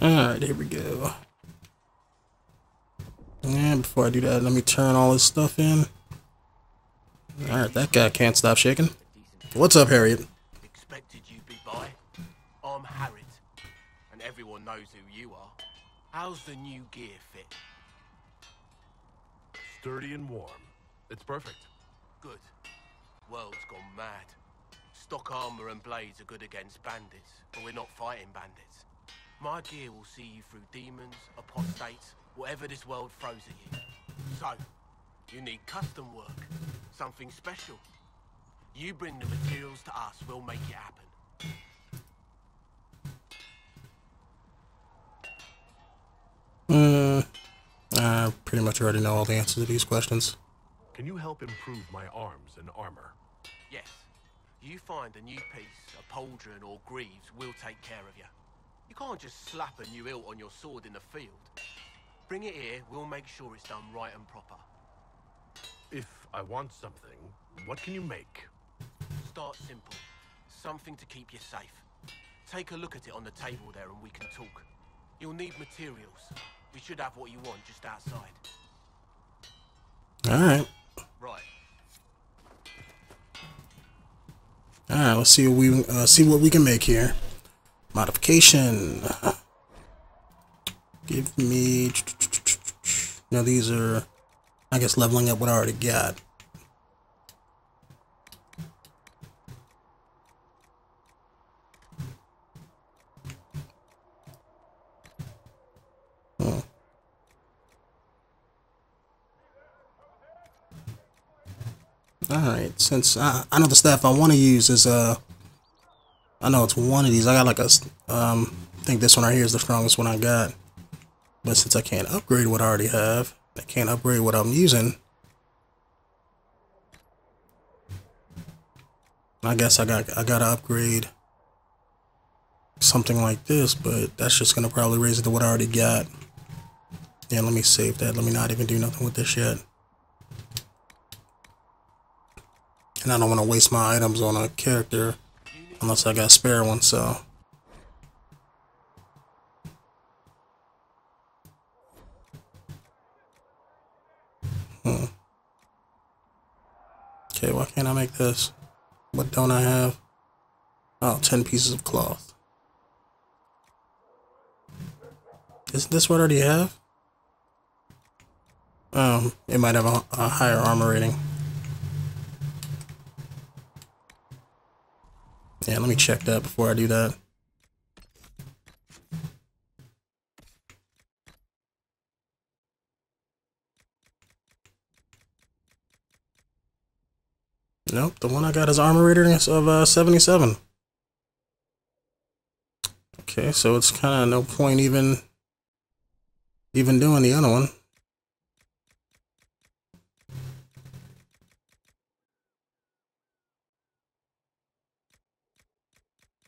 Alright, here we go. And before I do that, let me turn all this stuff in. Alright, that guy can't stop shaking. What's up, Harriet? Expected you be by. I'm Harriet, and everyone knows who you are. How's the new gear fit? Sturdy and warm. It's perfect. Good. World's gone mad. Stock armor and blades are good against bandits, but we're not fighting bandits. My gear will see you through demons, apostates, whatever this world throws at you. So, you need custom work, something special. You bring the materials to us, we'll make it happen. I pretty much already know all the answers to these questions. Can you help improve my arms and armor? Yes. You find a new piece, a pauldron or greaves, we'll take care of you. You can't just slap a new hilt on your sword in the field. Bring it here, we'll make sure it's done right and proper. If I want something, what can you make? Start simple. Something to keep you safe. Take a look at it on the table there and we can talk. You'll need materials. We should have what you want just outside. Alright. Right. Alright, let's see what we can make here. Modification. Give me... Now these are, I guess, leveling up what I already got. Alright, since I know the staff I want to use is, I know it's one of these. I got like a, I think this one right here is the strongest one I got. But since I can't upgrade what I already have, I can't upgrade what I'm using. I guess I gotta upgrade something like this, but that's just gonna probably raise it to what I already got. Yeah, let me save that. Let me not even do nothing with this yet. And I don't want to waste my items on a character unless I got spare one, so. Okay, why can't I make this? What don't I have? Oh, 10 pieces of cloth. Isn't this what I already have? It might have a higher armor rating. Yeah, let me check that before I do that. Nope, the one I got is armor rating of 77. Okay, so it's kind of no point even doing the other one.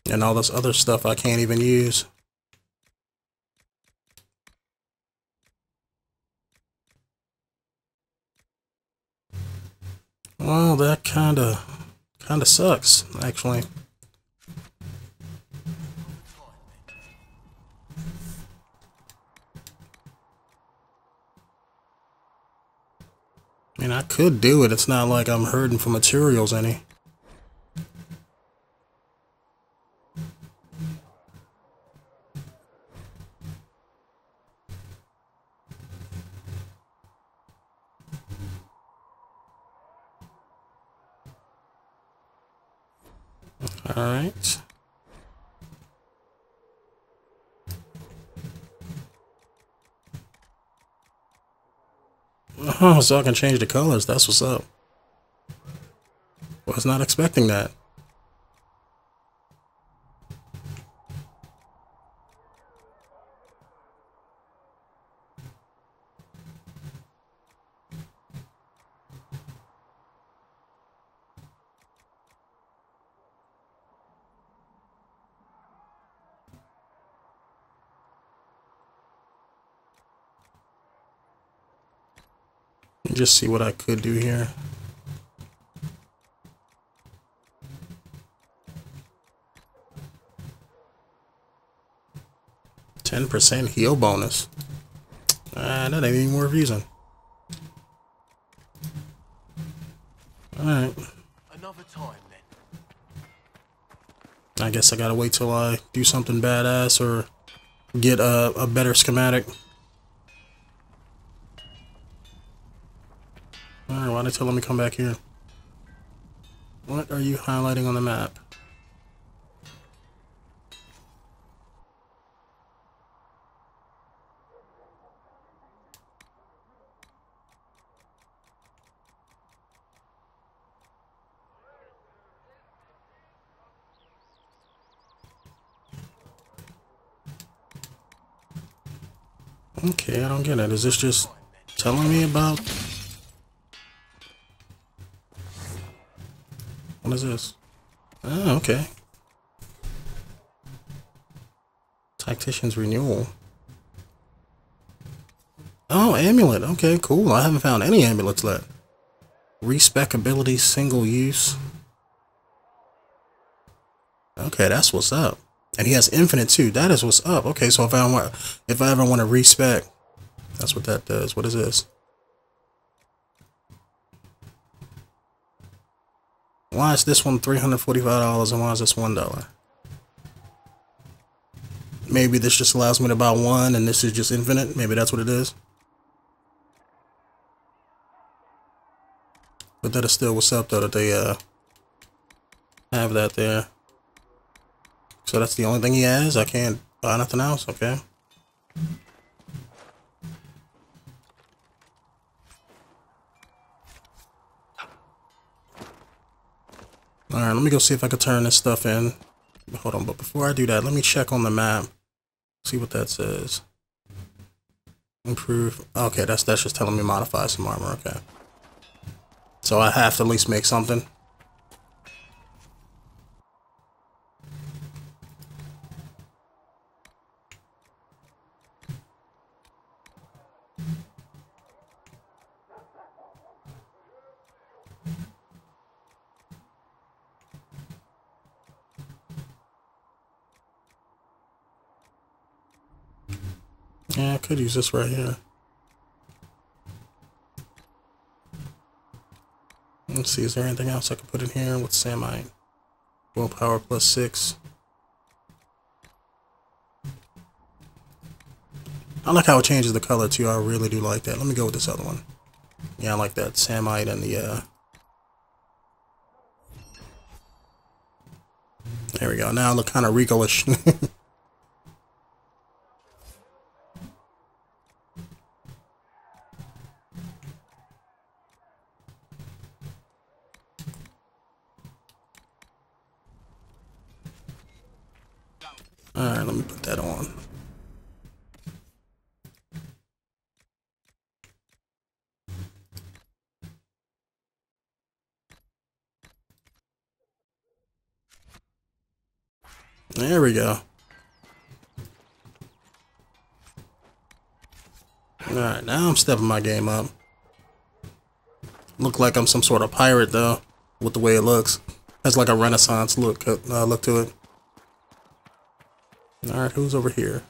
And all this other stuff I can't even use. Well, that kinda sucks, actually. I mean, I could do it. It's not like I'm hurting for materials any. Alright. Oh, so I can change the colors. That's what's up. Was not expecting that. Just see what I could do here. 10% heal bonus. That ain't even worth using. Alright. Another time then. I guess I gotta wait till I do something badass or get a better schematic. Alright, why did they tell me come back here? What are you highlighting on the map? Okay, I don't get it. Is this just telling me about... What is this? Oh, okay. Tactician's renewal. Oh, amulet. Okay, cool. I haven't found any amulets yet. Respec ability, single use. Okay, that's what's up. And he has infinite too. That is what's up. Okay, so if I ever want to respec, that's what that does. What is this? Why is this one $345 and why is this $1? Maybe this just allows me to buy one and this is just infinite. Maybe that's what it is. But that is still what's up though, that they have that there. So that's the only thing he has? I can't buy nothing else? Okay. Alright, let me go see if I can turn this stuff in. Hold on, but before I do that, let me check on the map. See what that says. Improve. Okay, that's just telling me modify some armor. Okay. So I have to at least make something. Yeah, I could use this right here. Let's see, is there anything else I could put in here with Samite? Willpower +6. I like how it changes the color too. I really do like that. Let me go with this other one. Yeah, I like that Samite and the there we go. Now I look kind of Rico-ish. Alright, let me put that on. There we go. Alright, now I'm stepping my game up. Look like I'm some sort of pirate though, with the way it looks. Has like a Renaissance look to it. Alright, who's over here?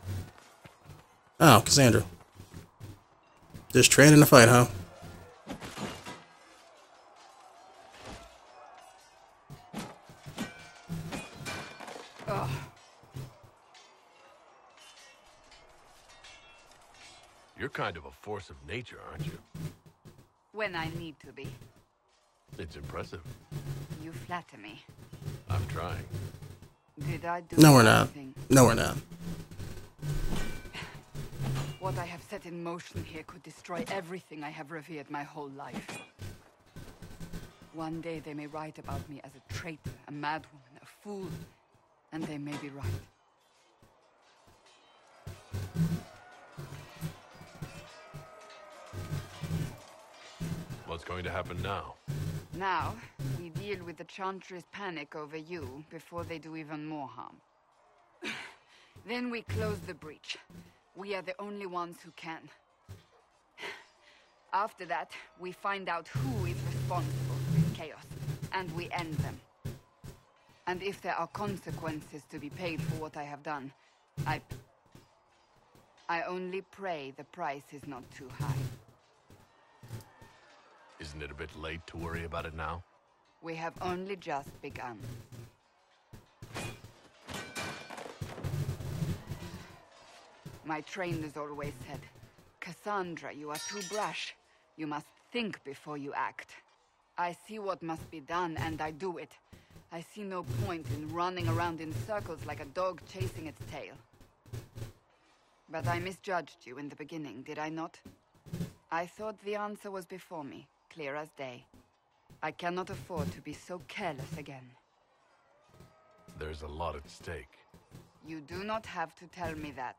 Oh, Cassandra. Just training to fight, huh? Ugh. You're kind of a force of nature, aren't you? When I need to be. It's impressive. You flatter me. I'm trying. Did I do No, we're not. anything? No, we're not. What I have set in motion here could destroy everything I have revered my whole life. One day they may write about me as a traitor, a madwoman, a fool, and they may be right. What's going to happen now? Now, we deal with the Chantry's panic over you before they do even more harm. Then we close the breach. We are the only ones who can. After that, we find out who is responsible for this chaos, and we end them. And if there are consequences to be paid for what I have done, I only pray the price is not too high. Isn't it a bit late to worry about it now? We have only just begun. My trainers always said, Cassandra, you are too brash. You must think before you act. I see what must be done, and I do it. I see no point in running around in circles like a dog chasing its tail. But I misjudged you in the beginning, did I not? I thought the answer was before me, clear as day. I cannot afford to be so careless again. There's a lot at stake. You do not have to tell me that.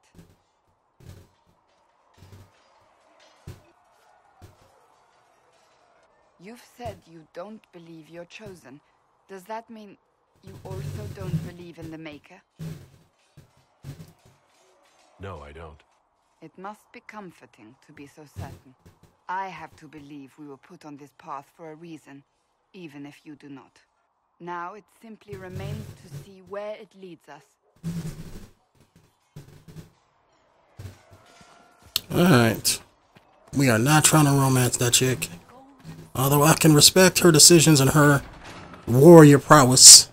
You've said you don't believe you're chosen. Does that mean you also don't believe in the Maker? No, I don't. It must be comforting to be so certain. I have to believe we were put on this path for a reason, even if you do not. Now it simply remains to see where it leads us. Alright. We are not trying to romance that chick. Although I can respect her decisions and her warrior prowess.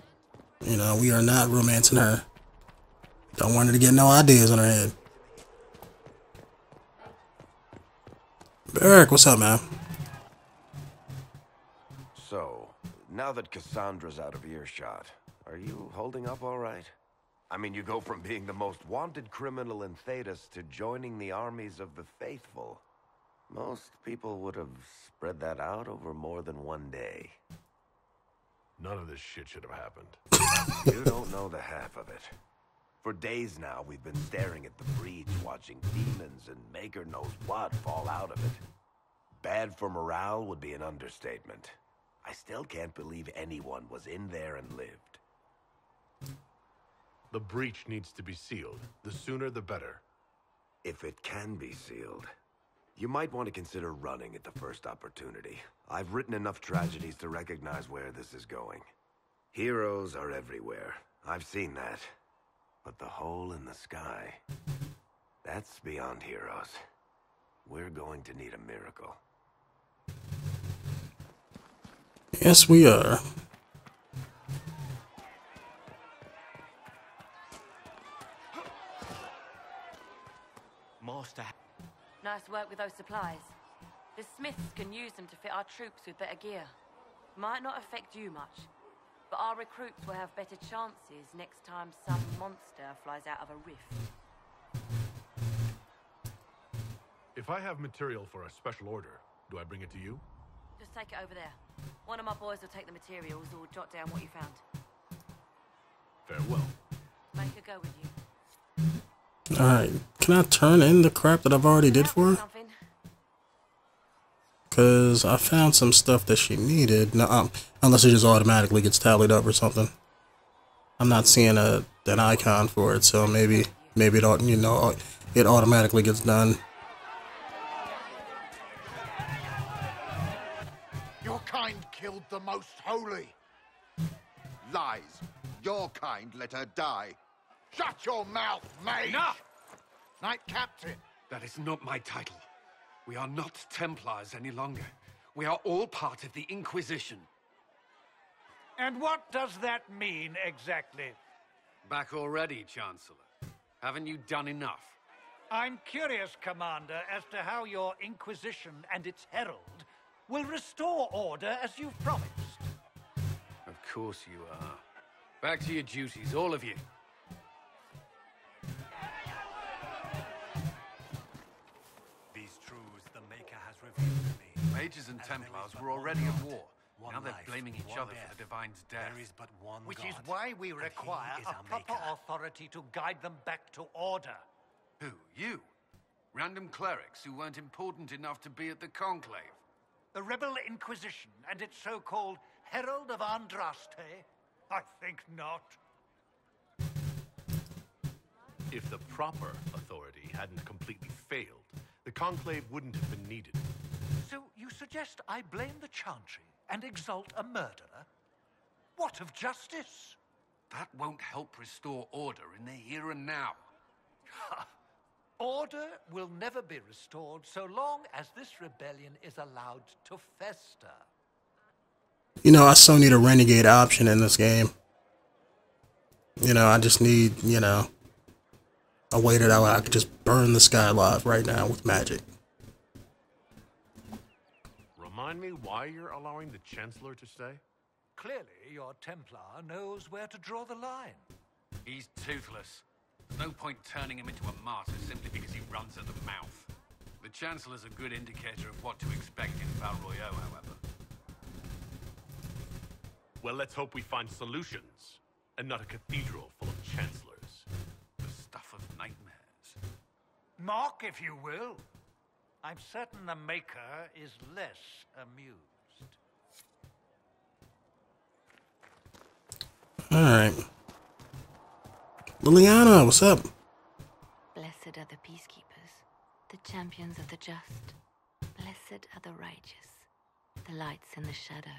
You know, we are not romancing her. Don't want her to get no ideas in her head. Eric, what's up, man? So, now that Cassandra's out of earshot, are you holding up all right? I mean, you go from being the most wanted criminal in Thedas to joining the armies of the faithful. Most people would have spread that out over more than one day. None of this shit should have happened. You don't know the half of it. For days now, we've been staring at the breach, watching demons and maker knows what fall out of it. Bad for morale would be an understatement. I still can't believe anyone was in there and lived. The breach needs to be sealed. The sooner, the better. If it can be sealed, you might want to consider running at the first opportunity. I've written enough tragedies to recognize where this is going. Heroes are everywhere. I've seen that. But the hole in the sky, that's beyond heroes. We're going to need a miracle. Yes, we are. Master. Nice work with those supplies. The smiths can use them to fit our troops with better gear. Might not affect you much, but our recruits will have better chances next time some monster flies out of a rift. If I have material for a special order, do I bring it to you? Just take it over there. One of my boys will take the materials or jot down what you found. Farewell. Make her go with you. Alright, can I turn in the crap that I've already did for her? Something. Because I found some stuff that she needed. No, unless it just automatically gets tallied up or something. I'm not seeing an icon for it, so maybe it ought, you know, it automatically gets done. Your kind killed the most holy. Lies. Your kind let her die. Shut your mouth, mage! Enough! Knight Captain. That is not my title. We are not Templars any longer. We are all part of the Inquisition. And what does that mean, exactly? Back already, Chancellor. Haven't you done enough? I'm curious, Commander, as to how your Inquisition and its herald will restore order as you've promised. Of course you are. Back to your duties, all of you. These truths the Maker has revealed to me. Mages and Templars were already at war. Now they're blaming each other for the Divine's death. There is but one Which God, is why we and require he is a our proper Maker. authority to guide them back to order. Who? You? Random clerics who weren't important enough to be at the Conclave? The Rebel Inquisition and its so-called Herald of Andraste? I think not. If the proper authority hadn't completely failed, the Conclave wouldn't have been needed. So you suggest I blame the Chantry and exalt a murderer? What of justice? That won't help restore order in the here and now. Order will never be restored so long as this rebellion is allowed to fester. You know, I so need a renegade option in this game. You know, I just need, you know, a way that I could just burn the sky alive right now with magic. Remind me why you're allowing the Chancellor to stay? Clearly, your Templar knows where to draw the line. He's toothless. There's no point turning him into a martyr simply because he runs at the mouth. The Chancellor's a good indicator of what to expect in Val Royeaux, however. Well, let's hope we find solutions, and not a cathedral full of Chancellors. The stuff of nightmares. Mock, if you will. I'm certain the Maker is less amused. Alright. Liliana, what's up? Blessed are the peacekeepers, the champions of the just. Blessed are the righteous, the lights in the shadow.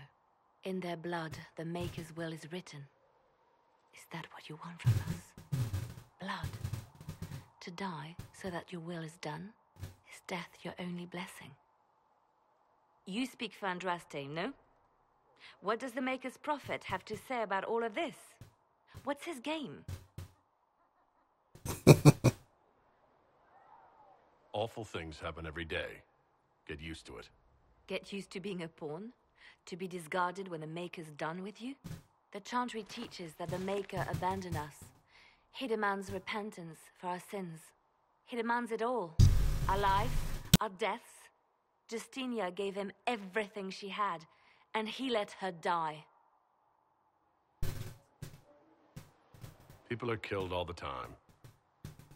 In their blood, the Maker's will is written. Is that what you want from us? Blood. To die so that your will is done? Is death your only blessing? You speak for Andraste, no? What does the Maker's prophet have to say about all of this? What's his game? Awful things happen every day. Get used to it. Get used to being a pawn? To be discarded when the Maker's done with you? The chantry teaches that the Maker abandoned us. He demands repentance for our sins. He demands it all. Our lives, our deaths. Justinia gave him everything she had, and he let her die. People are killed all the time.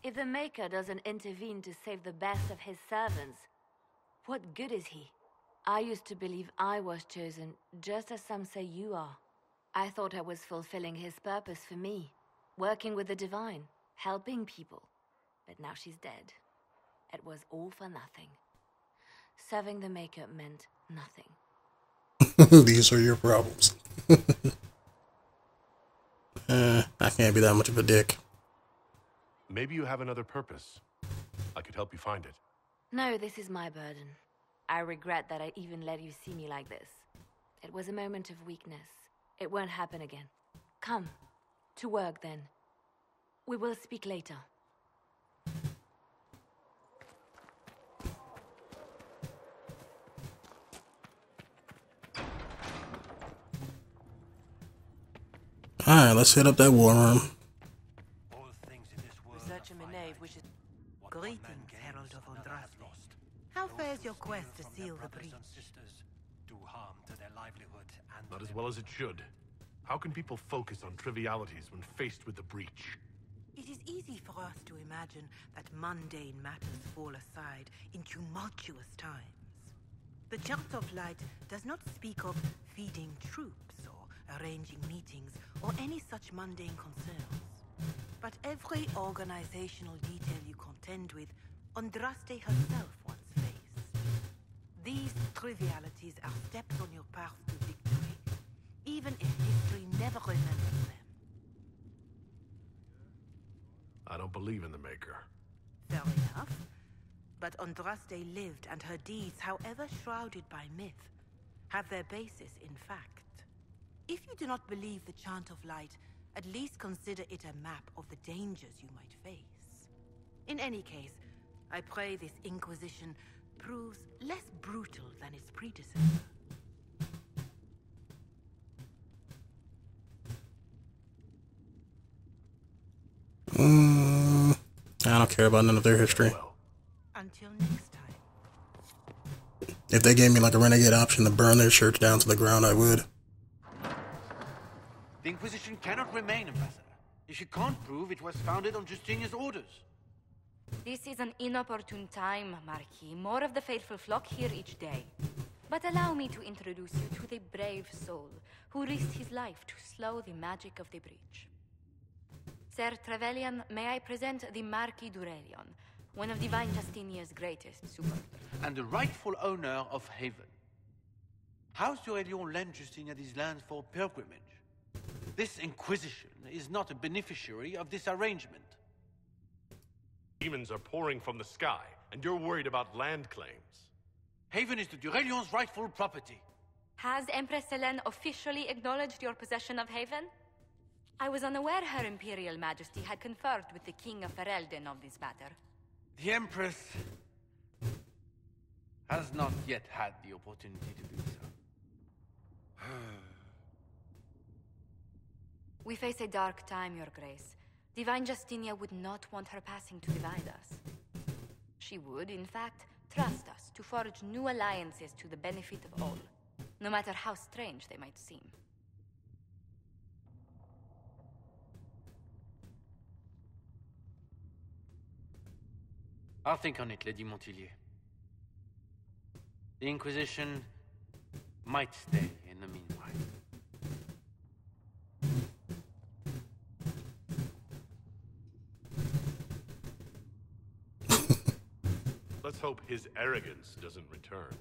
If the Maker doesn't intervene to save the best of his servants, what good is he? I used to believe I was chosen, just as some say you are. I thought I was fulfilling his purpose for me, working with the divine, helping people. But now she's dead. It was all for nothing. Serving the Maker meant nothing. These are your problems. I can't be that much of a dick. Maybe you have another purpose. I could help you find it. No, this is my burden. I regret that I even let you see me like this. It was a moment of weakness. It won't happen again. Come, to work then. We will speak later. Alright, let's hit up that war room. Researcher Minave wishes... Greetings, Herald of Andraste. How fares your quest to seal the breach? Do harm to their livelihood and Not as well as it should. How can people focus on trivialities when faced with the breach? It is easy for us to imagine that mundane matters fall aside in tumultuous times. The Chant of Light does not speak of feeding troops or arranging meetings or any such mundane concerns. But every organizational detail you contend with, Andraste herself once faced. These trivialities are steps on your path to victory, even if history never remembers them. I don't believe in the Maker. Fair enough. But Andraste lived, and her deeds, however shrouded by myth, have their basis in fact. If you do not believe the Chant of Light, at least consider it a map of the dangers you might face. In any case, I pray this Inquisition proves less brutal than its predecessor. I don't care about none of their history. Until next time. If they gave me like a renegade option to burn their church down to the ground, I would. The Inquisition cannot remain, Ambassador, if you can't prove it was founded on Justinia's orders. This is an inopportune time, Marquis. More of the faithful flock here each day. But allow me to introduce you to the brave soul who risked his life to slow the magic of the breach. Sir Trevelyan, may I present the Marquis d'Aurelion, one of Divine Justinia's greatest supporters. And the rightful owner of Haven. House d'Aurelion lent Justinia these lands for pilgrimage. This Inquisition is not a beneficiary of this arrangement. Demons are pouring from the sky, and you're worried about land claims. Haven is the 𝐥𝐤𝐤's rightful property. Has Empress Selene officially acknowledged your possession of Haven? I was unaware Her Imperial Majesty had conferred with the King of Ferelden of this matter. The Empress has not yet had the opportunity to do so. We face a dark time, Your Grace. Divine Justinia would not want her passing to divide us. She would, in fact, trust us to forge new alliances to the benefit of all, no matter how strange they might seem. I'll think on it, Lady Montilyet. The Inquisition might stay in the meanwhile. Let's hope his arrogance doesn't return.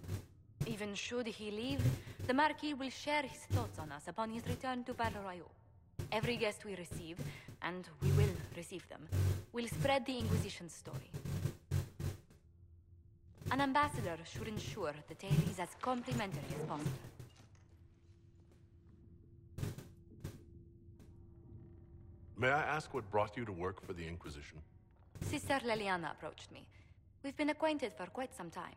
Even should he leave, the Marquis will share his thoughts on us upon his return to Battle Royale. Every guest we receive, and we will receive them, will spread the Inquisition's story. An ambassador should ensure the tale is as complimentary as possible. May I ask what brought you to work for the Inquisition? Sister Leliana approached me. We've been acquainted for quite some time.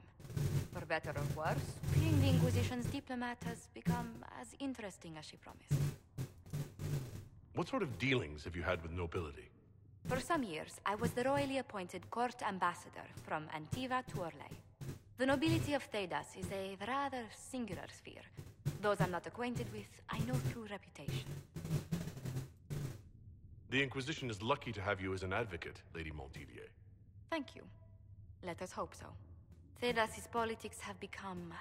For better or worse, being the Inquisition's diplomat has become as interesting as she promised. What sort of dealings have you had with nobility? For some years, I was the royally appointed court ambassador from Antiva to Orlais. The nobility of Thedas is a rather singular sphere. Those I'm not acquainted with, I know through reputation. The Inquisition is lucky to have you as an advocate, Lady Montilyet. Thank you. Let us hope so. Thedas's politics have become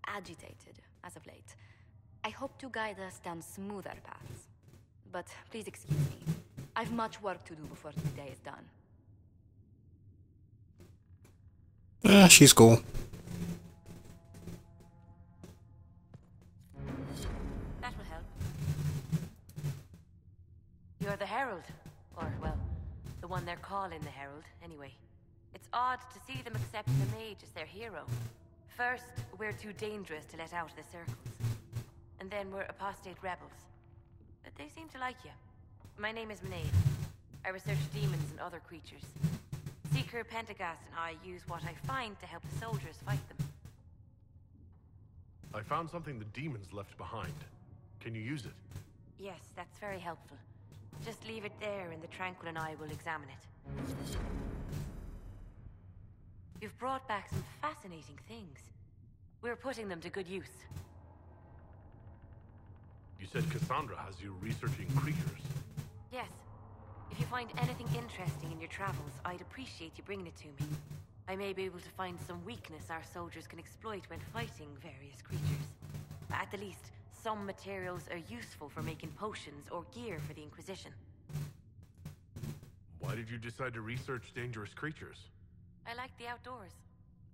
agitated as of late. I hope to guide us down smoother paths. But please excuse me. I've much work to do before the day is done. She's cool. That will help. You're the Herald. Or, well, the one they're calling the Herald, anyway. It's odd to see them accept the mage as their hero. First, we're too dangerous to let out of the circles. And then we're apostate rebels. But they seem to like you. My name is Mnaid. I research demons and other creatures. Seeker Pentagast and I use what I find to help the soldiers fight them. I found something the demons left behind. Can you use it? Yes, that's very helpful. Just leave it there and the Tranquil and I will examine it. You've brought back some fascinating things. We're putting them to good use. You said Cassandra has you researching creatures. Yes. If you find anything interesting in your travels, I'd appreciate you bringing it to me. I may be able to find some weakness our soldiers can exploit when fighting various creatures. At the least, some materials are useful for making potions or gear for the Inquisition. Why did you decide to research dangerous creatures? I like the outdoors.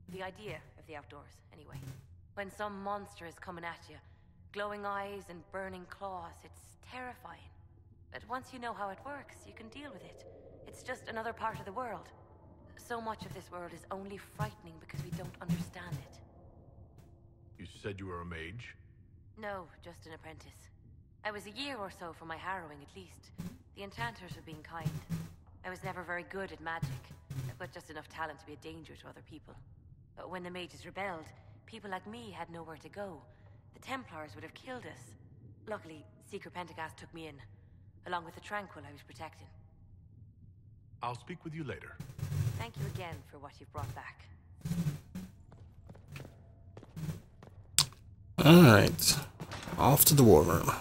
The idea of the outdoors, anyway. When some monster is coming at you, glowing eyes and burning claws, it's terrifying. But once you know how it works, you can deal with it. It's just another part of the world. So much of this world is only frightening because we don't understand it. You said you were a mage? No, just an apprentice. I was a year or so from my harrowing, at least. The enchanters were being kind. I was never very good at magic, but just enough talent to be a danger to other people. But when the mages rebelled, people like me had nowhere to go. The Templars would have killed us. Luckily, Seeker Pentagast took me in, along with the Tranquil I was protecting. I'll speak with you later. Thank you again for what you've brought back. Alright. Off to the war room.